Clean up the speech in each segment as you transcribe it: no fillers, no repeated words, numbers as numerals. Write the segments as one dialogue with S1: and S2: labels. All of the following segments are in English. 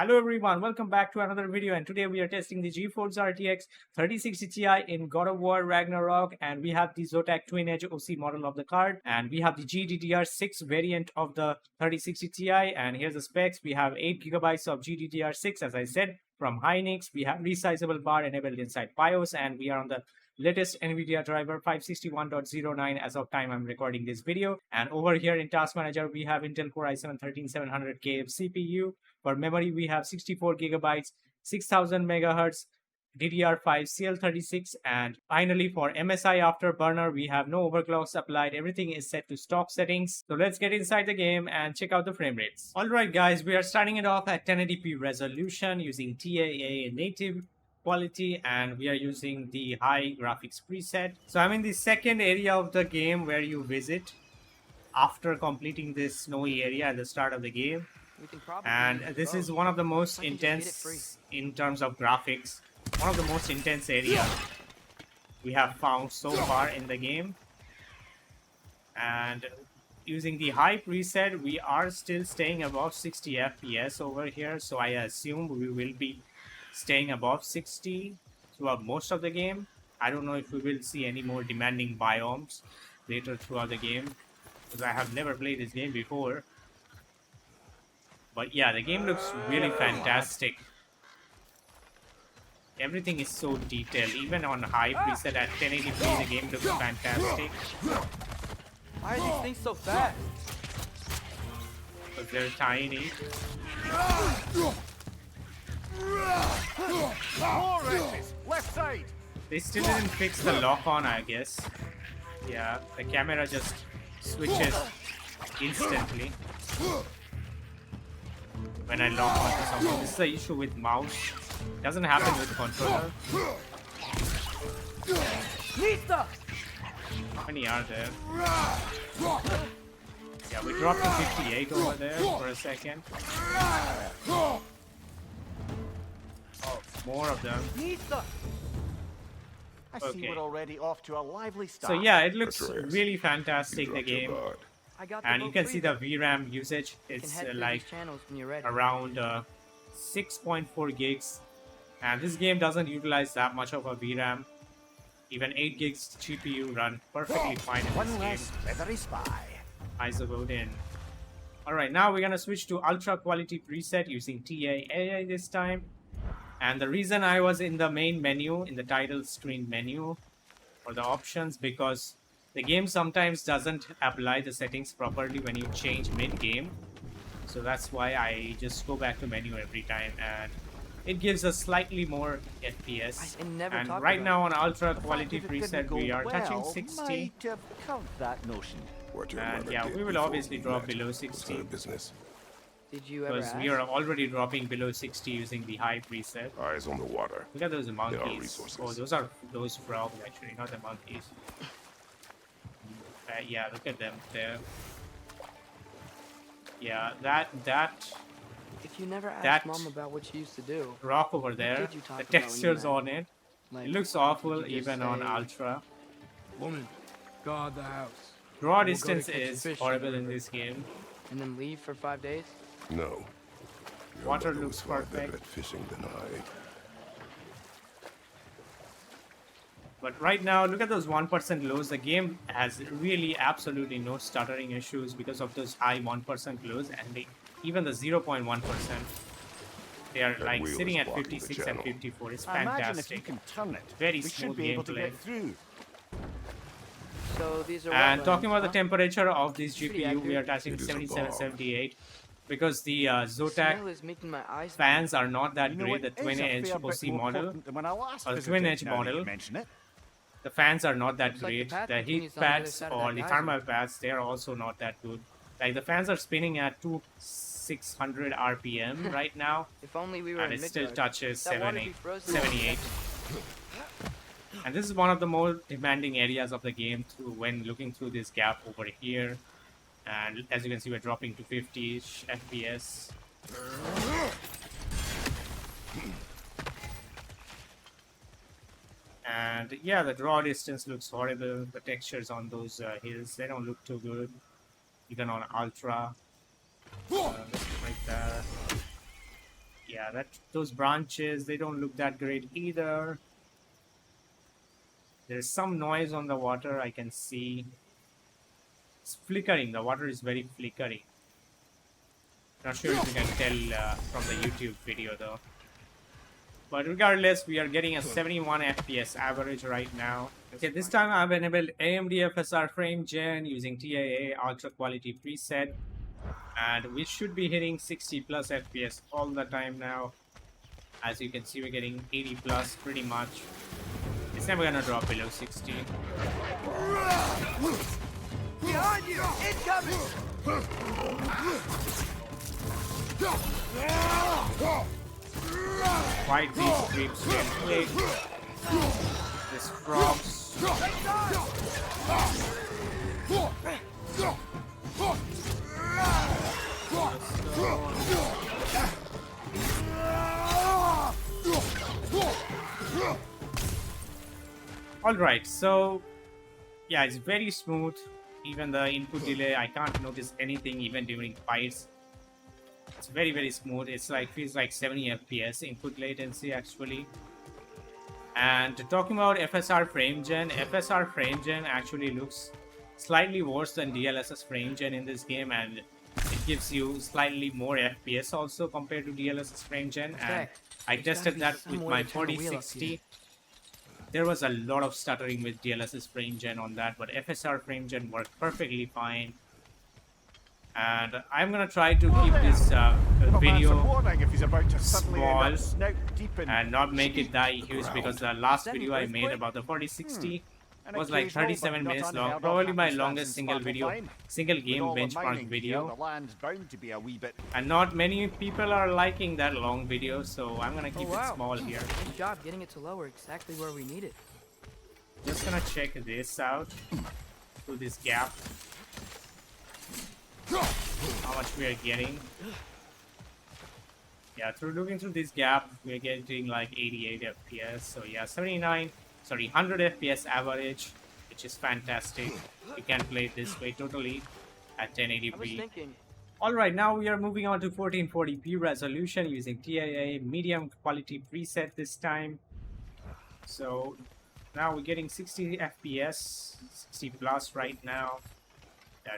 S1: Hello everyone, welcome back to another video, and today we are testing the GeForce RTX 3060 Ti in God of War Ragnarok, and we have the Zotac twin edge OC model of the card, and we have the GDDR6 variant of the 3060 Ti, and here's the specs. We have 8 GB of GDDR6, as I said, from Hynix. We have resizable bar enabled inside BIOS, and we are on the latest NVIDIA driver 561.09 as of time I'm recording this video. And over here in Task Manager, we have Intel Core i7-13700K CPU. For memory, we have 64 gigabytes, 6000 megahertz, DDR5 CL36, and finally for MSI Afterburner, we have no overclocks applied. Everything is set to stock settings. So let's get inside the game and check out the frame rates. Alright guys, we are starting it off at 1080p resolution using TAA native quality, and we are using the high graphics preset. So I'm in the second area of the game where you visit after completing this snowy area at the start of the game. And this is one of the most intense in terms of graphics, one of the most intense areas we have found so far in the game. And using the high preset, we are still staying above 60 FPS over here, so I assume we will be staying above 60 throughout most of the game. I don't know if we will see any more demanding biomes later throughout the game, because I have never played this game before. But yeah, the game looks really fantastic. Everything is so detailed. Even on high preset at 1080p, the game looks fantastic.
S2: Why are these things so fast?
S1: Because they're tiny.
S2: Left side.
S1: They still didn't fix the lock-on, I guess. Yeah, the camera just switches instantly when I lock onto something. This is the issue with mouse. Doesn't happen with controller. How many are there? Yeah, we dropped to 58 over there for a second. Oh, more of them.
S2: I see we're already off to a lively start.
S1: So yeah, it looks really fantastic, the game. And you can see the
S2: VRAM
S1: VRAM usage. It's like around 6.4 gigs. And this game doesn't utilize that much of a VRAM. Even 8 gigs GPU run perfectly fine in this game. ISO in. Alright, now we're gonna switch to ultra quality preset using TAA this time. And the reason I was in the main menu, in the title screen menu for the options, because the game sometimes doesn't apply the settings properly when you change mid-game. So that's why I just go back to menu every time, and it gives us slightly more FPS. And right now on ultra quality preset, we are touching 60. And yeah, we will obviously drop below 60.
S2: Did you ever
S1: Because we are already dropping below 60 using the high preset.
S3: Eyes on the water.
S1: Look at those monkeys.
S3: Oh,
S1: those are those frogs actually, not the monkeys. Yeah, look at them there. Yeah, that
S2: If you never asked
S1: that
S2: Mom about what she used to do,
S1: rock over there,
S2: did you talk
S1: the
S2: about when you
S1: textures
S2: met?
S1: on it,
S2: like,
S1: it looks awful
S2: did you just
S1: even on
S2: say,
S1: ultra.
S4: Woman, guard the house.
S1: Draw
S4: We'll go
S1: distance
S4: to catch
S1: is
S4: fish in
S1: horrible
S4: the
S1: in
S4: river.
S1: this game.
S2: and then leave for 5 days?
S3: No. Your
S1: Water
S3: mother
S1: looks
S3: was far better
S1: perfect.
S3: at fishing than I.
S1: But right now, look at those 1% lows. The game has really absolutely no stuttering issues because of those high 1% lows, and even the 0.1%, they are like
S3: wheel
S1: sitting
S3: is
S1: at
S3: blocking the
S1: 56 and
S3: channel.
S1: 54. It's
S2: I imagine if you
S1: fantastic.
S2: can turn it,
S1: Very
S2: we should
S1: smooth
S2: be able to
S1: gameplay.
S2: get through. So these are
S1: And
S2: wetlands,
S1: talking about the
S2: huh?
S1: temperature of this
S2: Pretty
S1: GPU, we are
S2: accurate.
S1: touching
S3: It is
S1: 77,
S3: above.
S1: 78. Because the
S2: Smell
S1: Zotac
S2: is making my eyes
S1: fans are not that
S2: You know
S1: great.
S2: what
S1: The
S2: is
S1: twin
S2: a
S1: edge
S2: fair bit
S1: OC
S2: more
S1: model,
S2: potent than when I last
S1: or the
S2: visited,
S1: twin edge
S2: now that you
S1: model,
S2: mention it.
S1: the fans are not that
S2: Looks like the
S1: great.
S2: path
S1: The heat
S2: continues on the other
S1: pads
S2: side of
S1: or
S2: that
S1: the
S2: geyser.
S1: thermal pads, they are also not that good. Like the fans are spinning at 2600 RPM right now,
S2: If only we were
S1: and
S2: in
S1: it still
S2: Midgard.
S1: touches
S2: That water
S1: 78.
S2: be frozen.
S1: 78. And this is one of the more demanding areas of the game through when looking through this gap over here. And as you can see, we're dropping to 50 FPS. And yeah, the draw distance looks horrible. The textures on those hills, they don't look too good. Even on ultra. Like that. Yeah, Yeah, those branches, they don't look that great either. There's some noise on the water, I can see. It's flickering. The water is very flickering. Not sure if you can tell from the YouTube video though. But regardless, we are getting a 71 FPS average right now. Okay, this time I've enabled AMD FSR frame gen using TIA ultra quality preset. And we should be hitting 60 plus FPS all the time now. As you can see, we're getting 80 plus pretty much. It's never gonna drop below 60.
S5: Behind you! Incoming!
S1: Fight these creeps real quick. This frogs. Alright, so yeah, it's very smooth. Even the input delay, I can't notice anything even during fights. It's very smooth. It's like feels like 70 FPS input latency actually. And talking about FSR frame gen actually looks slightly worse than DLSS frame gen in this game, and it gives you slightly more FPS also compared to DLSS frame gen. And I tested that with my 4060. There was a lot of stuttering with DLSS frame gen on that, but FSR frame gen worked perfectly fine. And I'm gonna try to keep this video small and not make it that huge, because the last video I made about the 4060 was like 37 minutes long, probably my longest single game benchmark video. And not many people are liking that long video, so I'm gonna keep it small here.
S2: Good job getting it to lower exactly where we need it.
S1: Just gonna check this out through this gap. How much we are getting. Yeah, looking through this gap, we're getting like 88 FPS. So yeah, 100 FPS average, which is fantastic. You can play it this way totally at 1080p. Alright, now we are moving on to 1440p resolution using TIA medium quality preset this time. So now we're getting 60 FPS, 60 plus right now.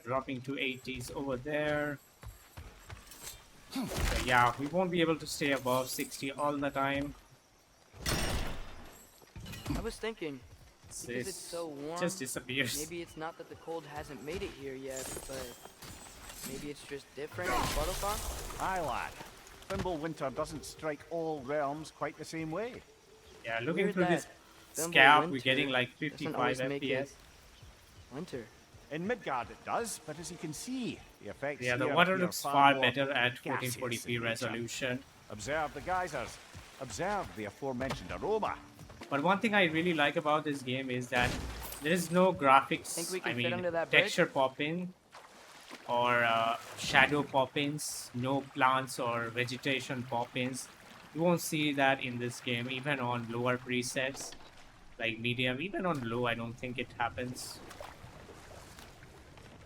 S1: Dropping to 80s over there. So yeah, we won't be able to stay above 60 all the time.
S2: I was thinking, because it's so warm,
S1: just disappears.
S2: maybe it's not that the cold hasn't made it here yet, but maybe it's just different in Photocon?
S6: Aye, lad. Thimble winter doesn't strike all realms quite the same way.
S1: Yeah, looking
S2: Weird
S1: through this
S2: Thimble
S1: scalp, we're
S2: winter
S1: getting like
S2: doesn't
S1: 55
S2: always make it
S1: FPS.
S2: Winter.
S6: In Midgard it does, but as you can see, the effects
S1: Yeah, the
S6: here
S1: water
S6: appear
S1: looks
S6: far
S1: far
S6: more
S1: better at
S6: gaseous
S1: 1440p
S6: in nature.
S1: resolution.
S6: Observe the geysers. Observe the aforementioned aroma.
S1: But one thing I really like about this game is that there is no graphics,
S2: Think we can fit under that
S1: texture pop-in or shadow pop-ins, no plants or vegetation pop-ins. You won't see that in this game, even on lower presets, like medium, even on low, I don't think it happens.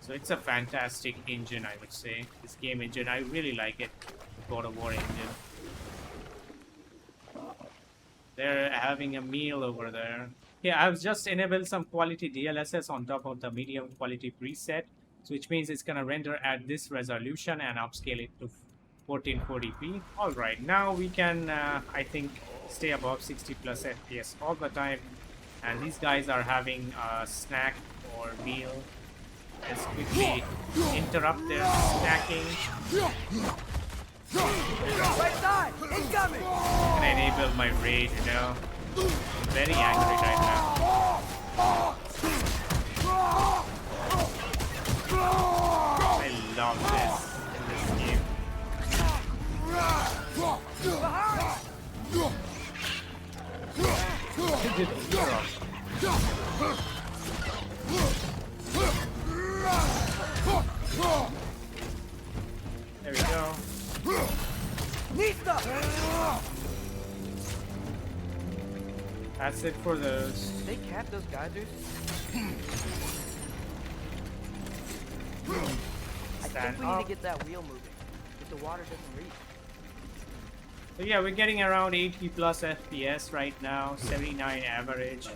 S1: So it's a fantastic engine, I would say. This game engine, I really like it. God of War engine. They're having a meal over there. Yeah, I've just enabled some quality DLSS on top of the medium quality preset, so which means it's gonna render at this resolution and upscale it to 1440p. Alright, now we can, I think, stay above 60 plus FPS all the time. And these guys are having a snack or meal. Let's quickly interrupt their snacking.
S5: Right side! Incoming!
S1: And enable my rage, you know. I'm very angry right now. I love this in this game. He did interrupt. There we go. That's it for those.
S2: Did they cap those geysers? I
S1: Stand
S2: think we need
S1: up.
S2: to get that wheel moving, if the water doesn't reach.
S1: So yeah, we're getting around 80 plus FPS right now, 79 average.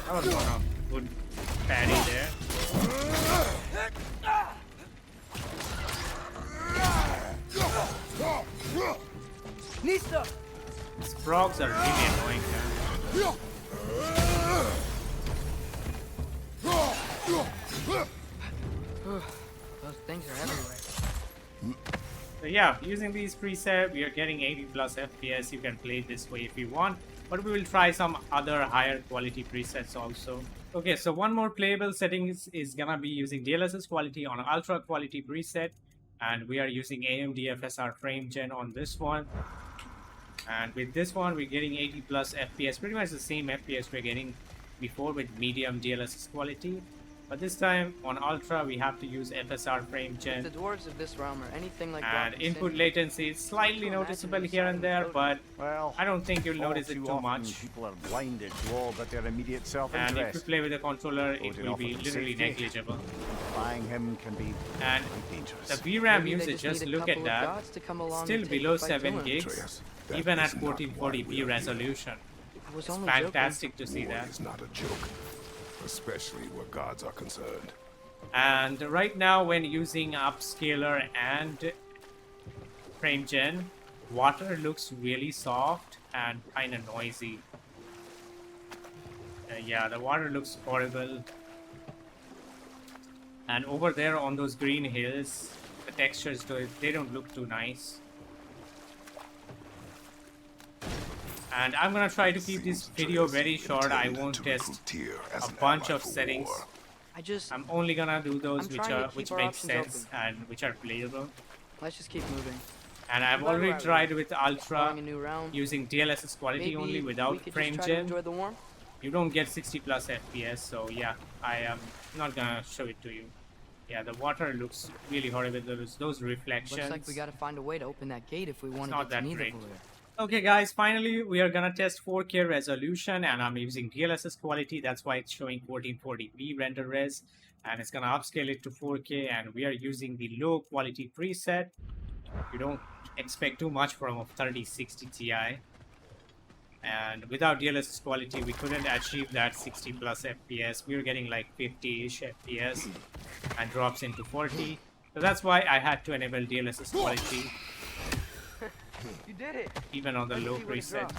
S1: That was one of good parry there.
S5: Nista!
S1: These frogs are really annoying now.
S2: Those things are everywhere.
S1: So yeah, using these presets, we are getting 80 plus FPS. You can play it this way if you want, but we will try some other higher quality presets also. Okay, so one more playable settings is gonna be using DLSS Qlty on ultra quality preset, and we are using AMD FSR frame gen on this one. And with this one, we're getting 80 plus FPS, pretty much the same FPS we're getting before with medium DLSS Qlty. But this time on Ultra, we have to use FSR frame
S2: If
S1: gen.
S2: the dwarves of this realm are anything like
S1: And
S2: Robinson,
S1: input latency is slightly noticeable here and there, but
S6: Well,
S1: I don't think you'll
S6: all
S1: notice it too
S6: often
S1: much.
S6: People are blinded to all but their immediate
S1: And if
S6: self-interest.
S1: you play with a controller, it
S6: Loading
S1: will
S6: off
S1: be
S6: of
S1: literally
S6: safety.
S1: negligible.
S6: Buying him can be
S1: And
S6: quite dangerous.
S1: the VRAM
S2: maybe they
S1: usage, just
S2: need a
S1: look at
S2: couple of
S1: that,
S2: gods to come along
S1: still
S2: and take
S1: below
S2: the fight to
S1: 7
S2: him.
S1: gigs,
S3: Atreus, that
S1: even at
S3: is not why
S1: 1440p
S3: we are here.
S1: resolution.
S2: I was
S1: It's
S2: only
S1: fantastic to see
S3: War
S1: that.
S3: is not a joke, especially where gods are concerned.
S1: And right now, when using upscaler and frame gen, water looks really soft and kind of noisy. Yeah, the water looks horrible. And over there on those green hills, the textures, they don't look too nice. And I'm gonna try to keep this
S3: Seems
S1: video
S3: Atreus
S1: very short. I
S3: intended
S1: won't
S3: to
S1: test
S3: recruit Tyr as
S1: a
S3: an
S1: bunch
S3: ally
S1: of
S3: for
S1: settings.
S3: war.
S2: I just
S1: I'm only gonna do those
S2: I'm
S1: which
S2: trying to
S1: are
S2: keep
S1: which
S2: our
S1: make
S2: options
S1: sense
S2: open.
S1: and which are playable.
S2: let's just keep moving.
S1: And I've
S2: Glad we're
S1: already
S2: out
S1: tried with Ultra
S2: Exploring a new realm.
S1: using DLSS Qlty
S2: Maybe
S1: only
S2: we
S1: without
S2: could
S1: frame
S2: just try to
S1: gen.
S2: enjoy the warmth.
S1: You don't get 60 plus FPS, so yeah, I am not gonna show it to you. Yeah, the water looks really horrible. Those reflections.
S2: Looks like we gotta find a way to open that gate if we want to
S1: not
S2: get to
S1: that great.
S2: Neitherville.
S1: Okay guys, finally we are gonna test 4K resolution, and I'm using DLSS Qlty. That's why it's showing 1440p render res, and it's gonna upscale it to 4K, and we are using the low quality preset. You don't expect too much from a 3060 Ti. And without DLSS Qlty, we couldn't achieve that 60 plus FPS. We were getting like 50-ish FPS and drops into 40. So that's why I had to enable DLSS Qlty
S5: You did it.
S1: even on the
S5: Let's
S1: low
S5: see what it
S1: preset.
S5: dropped.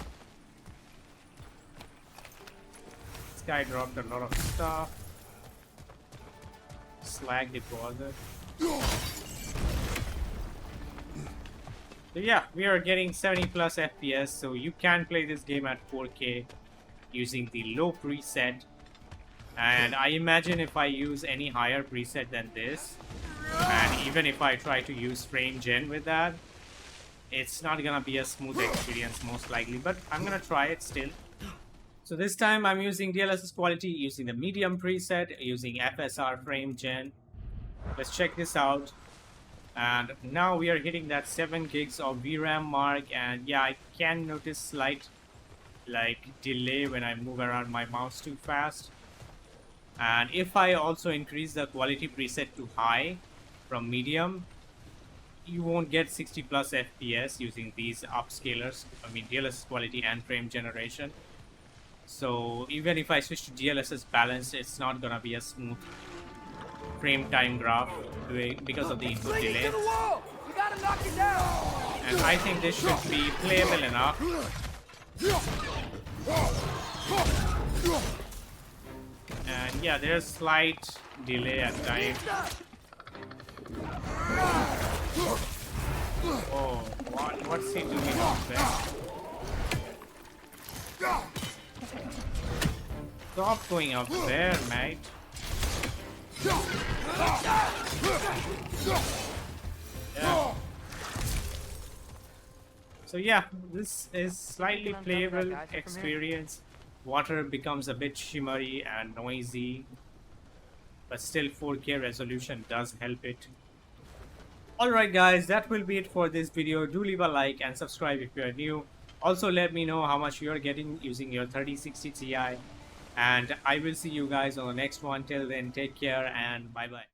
S1: This guy dropped a lot of stuff. Slag deposit. So yeah, we are getting 70 plus FPS, so you can play this game at 4K using the low preset. And I imagine if I use any higher preset than this, and even if I try to use frame gen with that, it's not gonna be a smooth experience most likely, but I'm gonna try it still. So this time I'm using DLSS Qlty, using the medium preset, using FSR frame gen. Let's check this out. And now we are hitting that 7 gigs of VRAM mark, and yeah, I can notice slight delay when I move around my mouse too fast. And if I also increase the quality preset to high from medium, you won't get 60 plus FPS using these upscalers. I mean DLSS Qlty and frame generation. So even if I switch to DLSS balanced, it's not gonna be a smooth frame time graph because of the input
S5: Sling it
S1: delay.
S5: to the wall. You gotta knock it down.
S1: And I think this should be playable enough. And yeah, there's slight delay at times. Oh, what's he doing up there? Stop going up there, mate. Yeah. So yeah, this is slightly playable experience. Water becomes a bit shimmery and noisy, but still 4K resolution does help it. Alright guys, that will be it for this video. Do leave a like and subscribe if you are new. Also let me know how much you are getting using your 3060 Ti. And I will see you guys on the next one. Till then, take care and bye bye.